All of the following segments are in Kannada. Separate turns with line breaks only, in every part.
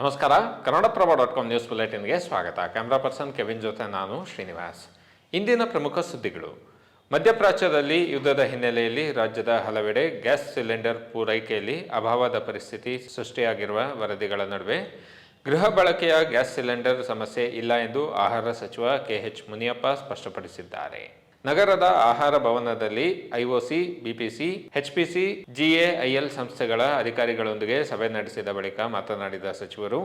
ನಮಸ್ಕಾರ. ಕನ್ನಡಪ್ರಭ.com ನ್ಯೂಸ್ ಬುಲೆಟಿನ್ಗೆ ಸ್ವಾಗತ. ಕ್ಯಾಮ್ರಾ ಪರ್ಸನ್ ಕೆವಿನ್ ಜೊತೆ ನಾನು ಶ್ರೀನಿವಾಸ್. ಇಂದಿನ ಪ್ರಮುಖ ಸುದ್ದಿಗಳು. ಮಧ್ಯಪ್ರಾಚ್ಯದಲ್ಲಿ ಯುದ್ಧದ ಹಿನ್ನೆಲೆಯಲ್ಲಿ ರಾಜ್ಯದ ಹಲವೆಡೆ ಗ್ಯಾಸ್ ಸಿಲಿಂಡರ್ ಪೂರೈಕೆಯಲ್ಲಿ ಅಭಾವದ ಪರಿಸ್ಥಿತಿ ಸೃಷ್ಟಿಯಾಗಿರುವ ವರದಿಗಳ ನಡುವೆ ಗೃಹ ಬಳಕೆಯ ಗ್ಯಾಸ್ ಸಿಲಿಂಡರ್ ಸಮಸ್ಯೆ ಇಲ್ಲ ಎಂದು ಆಹಾರ ಸಚಿವ ಕೆಎಚ್ ಮುನಿಯಪ್ಪ ಸ್ಪಷ್ಟಪಡಿಸಿದ್ದಾರೆ. ನಗರದ ಆಹಾರ ಭವನದಲ್ಲಿ ಐಒಸಿ, ಬಿಪಿಸಿ, ಎಚ್ಪಿಸಿ, ಜಿಎಐಎಲ್ ಸಂಸ್ಥೆಗಳ ಅಧಿಕಾರಿಗಳೊಂದಿಗೆ ಸಭೆ ನಡೆಸಿದ ಬಳಿಕ ಮಾತನಾಡಿದ ಸಚಿವರು,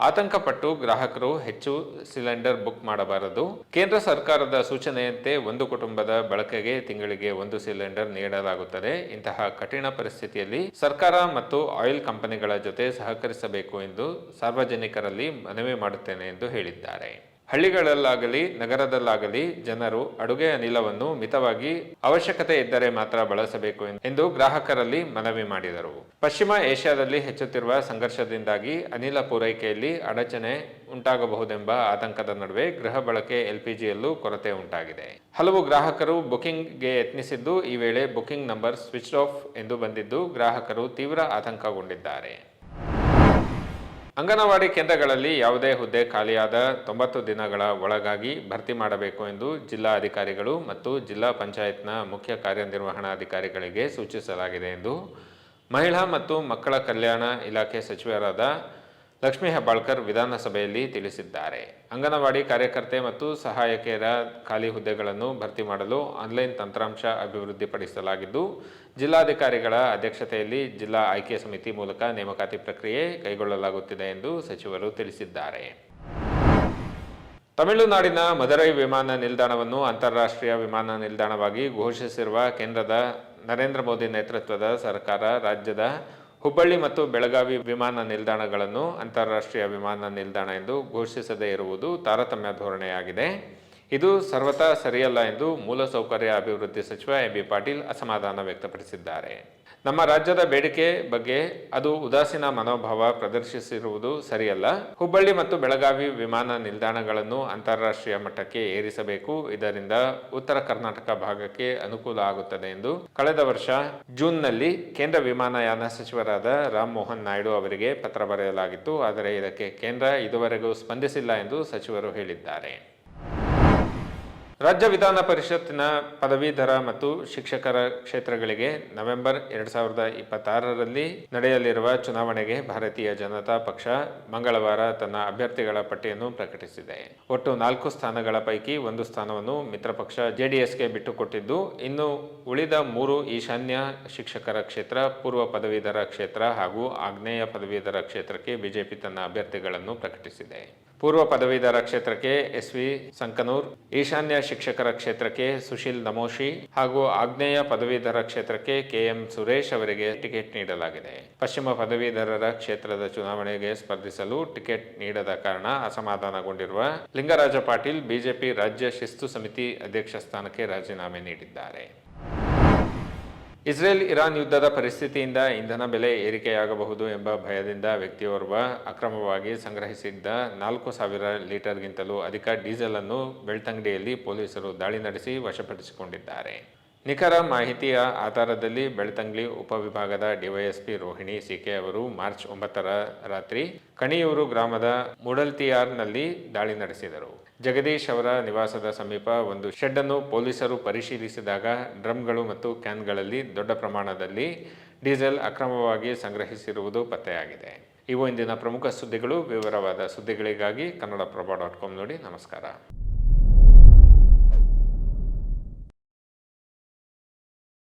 ಆತಂಕಪಟ್ಟು ಗ್ರಾಹಕರು ಹೆಚ್ಚು ಸಿಲಿಂಡರ್ ಬುಕ್ ಮಾಡಬಾರದು. ಕೇಂದ್ರ ಸರ್ಕಾರದ ಸೂಚನೆಯಂತೆ ಒಂದು ಕುಟುಂಬದ ಬಳಕೆಗೆ ತಿಂಗಳಿಗೆ 1 ಸಿಲಿಂಡರ್ ನೀಡಲಾಗುತ್ತದೆ. ಇಂತಹ ಕಠಿಣ ಪರಿಸ್ಥಿತಿಯಲ್ಲಿ ಸರ್ಕಾರ ಮತ್ತು ಆಯಿಲ್ ಕಂಪನಿಗಳ ಜೊತೆ ಸಹಕರಿಸಬೇಕು ಎಂದು ಸಾರ್ವಜನಿಕರಲ್ಲಿ ಮನವಿ ಮಾಡುತ್ತೇನೆ ಎಂದು ಹೇಳಿದ್ದಾರೆ. ಹಳ್ಳಿಗಳಲ್ಲಾಗಲಿ ನಗರದಲ್ಲಾಗಲಿ ಜನರು ಅಡುಗೆ ಅನಿಲವನ್ನು ಮಿತವಾಗಿ ಅವಶ್ಯಕತೆ ಇದ್ದರೆ ಮಾತ್ರ ಬಳಸಬೇಕು ಎಂದು ಗ್ರಾಹಕರಲ್ಲಿ ಮನವಿ ಮಾಡಿದರು. ಪಶ್ಚಿಮ ಏಷ್ಯಾದಲ್ಲಿ ಹೆಚ್ಚುತ್ತಿರುವ ಸಂಘರ್ಷದಿಂದಾಗಿ ಅನಿಲ ಪೂರೈಕೆಯಲ್ಲಿ ಅಡಚಣೆ ಉಂಟಾಗಬಹುದೆಂಬ ಆತಂಕದ ನಡುವೆ ಗೃಹ ಬಳಕೆ ಎಲ್ಪಿಜಿಯಲ್ಲೂ ಕೊರತೆ ಉಂಟಾಗಿದೆ. ಹಲವು ಗ್ರಾಹಕರು ಬುಕಿಂಗ್ಗೆ ಯತ್ನಿಸಿದ್ದು, ಈ ವೇಳೆ ಬುಕಿಂಗ್ ನಂಬರ್ ಸ್ವಿಚ್ ಆಫ್ ಎಂದು ಬಂದಿದ್ದು ಗ್ರಾಹಕರು ತೀವ್ರ ಆತಂಕಗೊಂಡಿದ್ದಾರೆ. ಅಂಗನವಾಡಿ ಕೇಂದ್ರಗಳಲ್ಲಿ ಯಾವುದೇ ಹುದ್ದೆ ಖಾಲಿಯಾದ 90 ದಿನಗಳ ಒಳಗಾಗಿ ಭರ್ತಿ ಮಾಡಬೇಕು ಎಂದು ಜಿಲ್ಲಾ ಅಧಿಕಾರಿಗಳು ಮತ್ತು ಜಿಲ್ಲಾ ಪಂಚಾಯತ್ನ ಮುಖ್ಯ ಕಾರ್ಯನಿರ್ವಹಣಾಧಿಕಾರಿಗಳಿಗೆ ಸೂಚಿಸಲಾಗಿದೆ ಎಂದು ಮಹಿಳಾ ಮತ್ತು ಮಕ್ಕಳ ಕಲ್ಯಾಣ ಇಲಾಖೆ ಸಚಿವರಾದ ಲಕ್ಷ್ಮೀ ಹೆಬ್ಬಾಳ್ಕರ್ ವಿಧಾನಸಭೆಯಲ್ಲಿ ತಿಳಿಸಿದ್ದಾರೆ. ಅಂಗನವಾಡಿ ಕಾರ್ಯಕರ್ತೆ ಮತ್ತು ಸಹಾಯಕಿಯರ ಖಾಲಿ ಹುದ್ದೆಗಳನ್ನು ಭರ್ತಿ ಮಾಡಲು ಆನ್ಲೈನ್ ತಂತ್ರಾಂಶ ಅಭಿವೃದ್ಧಿಪಡಿಸಲಾಗಿದ್ದು, ಜಿಲ್ಲಾಧಿಕಾರಿಗಳ ಅಧ್ಯಕ್ಷತೆಯಲ್ಲಿ ಜಿಲ್ಲಾ ಆಯ್ಕೆ ಸಮಿತಿ ಮೂಲಕ ನೇಮಕಾತಿ ಪ್ರಕ್ರಿಯೆ ಕೈಗೊಳ್ಳಲಾಗುತ್ತಿದೆ ಎಂದು ಸಚಿವರು ತಿಳಿಸಿದ್ದಾರೆ. ತಮಿಳುನಾಡಿನ ಮದುರೈ ವಿಮಾನ ನಿಲ್ದಾಣವನ್ನು ಅಂತಾರಾಷ್ಟ್ರೀಯ ವಿಮಾನ ನಿಲ್ದಾಣವಾಗಿ ಘೋಷಿಸಿರುವ ಕೇಂದ್ರದ ನರೇಂದ್ರ ಮೋದಿ ನೇತೃತ್ವದ ಸರ್ಕಾರ ರಾಜ್ಯದ ಹುಬ್ಬಳ್ಳಿ ಮತ್ತು ಬೆಳಗಾವಿ ವಿಮಾನ ನಿಲ್ದಾಣಗಳನ್ನು ಅಂತಾರಾಷ್ಟ್ರೀಯ ವಿಮಾನ ನಿಲ್ದಾಣ ಎಂದು ಘೋಷಿಸದೇ ಇರುವುದು ತಾರತಮ್ಯ ಧೋರಣೆಯಾಗಿದೆ. ಇದು ಸರ್ವತಾ ಸರಿಯಲ್ಲ ಎಂದು ಮೂಲಸೌಕರ್ಯ ಅಭಿವೃದ್ಧಿ ಸಚಿವ ಎಂ.ಬಿ. ಪಾಟೀಲ್ ಅಸಮಾಧಾನ ವ್ಯಕ್ತಪಡಿಸಿದ್ದಾರೆ. ನಮ್ಮ ರಾಜ್ಯದ ಬೇಡಿಕೆ ಬಗ್ಗೆ ಅದು ಉದಾಸೀನ ಮನೋಭಾವ ಪ್ರದರ್ಶಿಸಿರುವುದು ಸರಿಯಲ್ಲ. ಹುಬ್ಬಳ್ಳಿ ಮತ್ತು ಬೆಳಗಾವಿ ವಿಮಾನ ನಿಲ್ದಾಣಗಳನ್ನು ಅಂತಾರಾಷ್ಟ್ರೀಯ ಮಟ್ಟಕ್ಕೆ ಏರಿಸಬೇಕು. ಇದರಿಂದ ಉತ್ತರ ಕರ್ನಾಟಕ ಭಾಗಕ್ಕೆ ಅನುಕೂಲ ಆಗುತ್ತದೆ ಎಂದು ಕಳೆದ ವರ್ಷ ಜೂನ್ನಲ್ಲಿ ಕೇಂದ್ರ ವಿಮಾನಯಾನ ಸಚಿವರಾದ ರಾಮ್ ಮೋಹನ್ ನಾಯ್ಡು ಅವರಿಗೆ ಪತ್ರ ಬರೆಯಲಾಗಿತ್ತು. ಆದರೆ ಇದಕ್ಕೆ ಕೇಂದ್ರ ಇದುವರೆಗೂ ಸ್ಪಂದಿಸಿಲ್ಲ ಎಂದು ಸಚಿವರು ಹೇಳಿದ್ದಾರೆ. ರಾಜ್ಯ ವಿಧಾನ ಪರಿಷತ್ತಿನ ಪದವೀಧರ ಮತ್ತು ಶಿಕ್ಷಕರ ಕ್ಷೇತ್ರಗಳಿಗೆ ನವೆಂಬರ್ 2026ರಲ್ಲಿ ನಡೆಯಲಿರುವ ಚುನಾವಣೆಗೆ ಭಾರತೀಯ ಜನತಾ ಪಕ್ಷ ಮಂಗಳವಾರ ತನ್ನ ಅಭ್ಯರ್ಥಿಗಳ ಪಟ್ಟಿಯನ್ನು ಪ್ರಕಟಿಸಿದೆ. ಒಟ್ಟು 4 ಸ್ಥಾನಗಳ ಪೈಕಿ 1 ಸ್ಥಾನವನ್ನು ಮಿತ್ರಪಕ್ಷ ಜೆಡಿಎಸ್ಗೆ ಬಿಟ್ಟುಕೊಟ್ಟಿದ್ದು, ಇನ್ನು ಉಳಿದ 3 ಈಶಾನ್ಯ ಶಿಕ್ಷಕರ ಕ್ಷೇತ್ರ, ಪೂರ್ವ ಪದವೀಧರ ಕ್ಷೇತ್ರ ಹಾಗೂ ಆಗ್ನೇಯ ಪದವೀಧರ ಕ್ಷೇತ್ರಕ್ಕೆ ಬಿಜೆಪಿ ತನ್ನ ಅಭ್ಯರ್ಥಿಗಳನ್ನು ಪ್ರಕಟಿಸಿದೆ. ಪೂರ್ವ ಪದವೀಧರ ಕ್ಷೇತ್ರಕ್ಕೆ ಎಸ್.ವಿ. ಸಂಕನೂರ್, ಈಶಾನ್ಯ ಶಿಕ್ಷಕರ ಕ್ಷೇತ್ರಕ್ಕೆ ಸುಶೀಲ್ ನಮೋಶಿ ಹಾಗೂ ಆಗ್ನೇಯ ಪದವೀಧರ ಕ್ಷೇತ್ರಕ್ಕೆ ಕೆ.ಎಂ. ಸುರೇಶ್ ಅವರಿಗೆ ಟಿಕೆಟ್ ನೀಡಲಾಗಿದೆ. ಪಶ್ಚಿಮ ಪದವೀಧರರ ಕ್ಷೇತ್ರದ ಚುನಾವಣೆಗೆ ಸ್ಪರ್ಧಿಸಲು ಟಿಕೆಟ್ ನೀಡದ ಕಾರಣ ಅಸಮಾಧಾನಗೊಂಡಿರುವ ಲಿಂಗರಾಜ ಪಾಟೀಲ್ ಬಿಜೆಪಿ ರಾಜ್ಯ ಶಿಸ್ತು ಸಮಿತಿ ಅಧ್ಯಕ್ಷ ಸ್ಥಾನಕ್ಕೆ ರಾಜೀನಾಮೆ ನೀಡಿದ್ದಾರೆ. ಇಸ್ರೇಲ್-ಇರಾನ್ ಯುದ್ಧದ ಪರಿಸ್ಥಿತಿಯಿಂದ ಇಂಧನ ಬೆಲೆ ಏರಿಕೆಯಾಗಬಹುದು ಎಂಬ ಭಯದಿಂದ ವ್ಯಕ್ತಿಯೋರ್ವ ಅಕ್ರಮವಾಗಿ ಸಂಗ್ರಹಿಸಿದ್ದ 4,000 ಲೀಟರ್ಗಿಂತಲೂ ಅಧಿಕ ಡೀಸೆಲ್ ಅನ್ನು ಬೆಳ್ತಂಗಡಿಯಲ್ಲಿ ಪೊಲೀಸರು ದಾಳಿ ನಡೆಸಿ ವಶಪಡಿಸಿಕೊಂಡಿದ್ದಾರೆ. ನಿಖರ ಮಾಹಿತಿಯ ಆಧಾರದಲ್ಲಿ ಬೆಳ್ತಂಗಡಿ ಉಪವಿಭಾಗದ ಡಿವೈಎಸ್ಪಿ ರೋಹಿಣಿ ಸಿಕೆ ಅವರು ಮಾರ್ಚ್ 9ರ ರಾತ್ರಿ ಕಣಿಯೂರು ಗ್ರಾಮದ ಮೂಡಲ್ತಿಯಾರ್ನಲ್ಲಿ ದಾಳಿ ನಡೆಸಿದರು. ಜಗದೀಶ್ ಅವರ ನಿವಾಸದ ಸಮೀಪ ಒಂದು ಶೆಡ್ ಅನ್ನು ಪೊಲೀಸರು ಪರಿಶೀಲಿಸಿದಾಗ ಡ್ರಮ್ಗಳು ಮತ್ತು ಕ್ಯಾನ್ಗಳಲ್ಲಿ ದೊಡ್ಡ ಪ್ರಮಾಣದಲ್ಲಿ ಡೀಸೆಲ್ ಅಕ್ರಮವಾಗಿ ಸಂಗ್ರಹಿಸಿರುವುದು ಪತ್ತೆಯಾಗಿದೆ. ಇವು ಇಂದಿನ ಪ್ರಮುಖ ಸುದ್ದಿಗಳು. ವಿವರವಾದ ಸುದ್ದಿಗಳಿಗಾಗಿ ಕನ್ನಡಪ್ರಭ.com ನೋಡಿ. ನಮಸ್ಕಾರ.